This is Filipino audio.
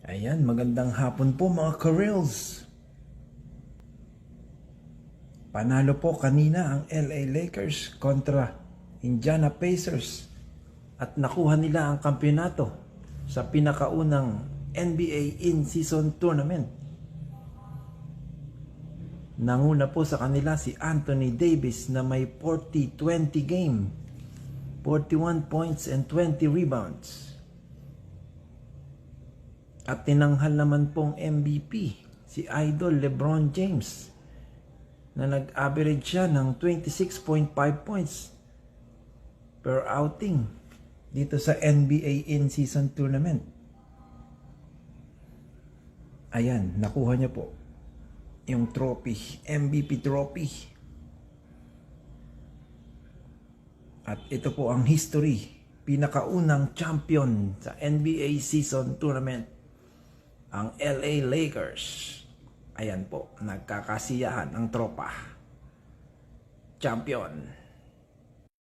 Ayan, magandang hapon po mga Karels. Panalo po kanina ang LA Lakers kontra Indiana Pacers at nakuha nila ang kampeonato sa pinakaunang NBA in-season tournament. Nanguna po sa kanila si Anthony Davis na may 40-20 game, 41 points and 20 rebounds. At tinanghal naman pong MVP si Idol LeBron James na nag-average siya ng 26.5 points per outing dito sa NBA in-season tournament. Ayan, nakuha niya po yung trophy, MVP trophy. At ito po ang history, pinakaunang champion sa NBA season tournament, ang LA Lakers. Ayan po, nagkakasiyahan ang tropa. Champion.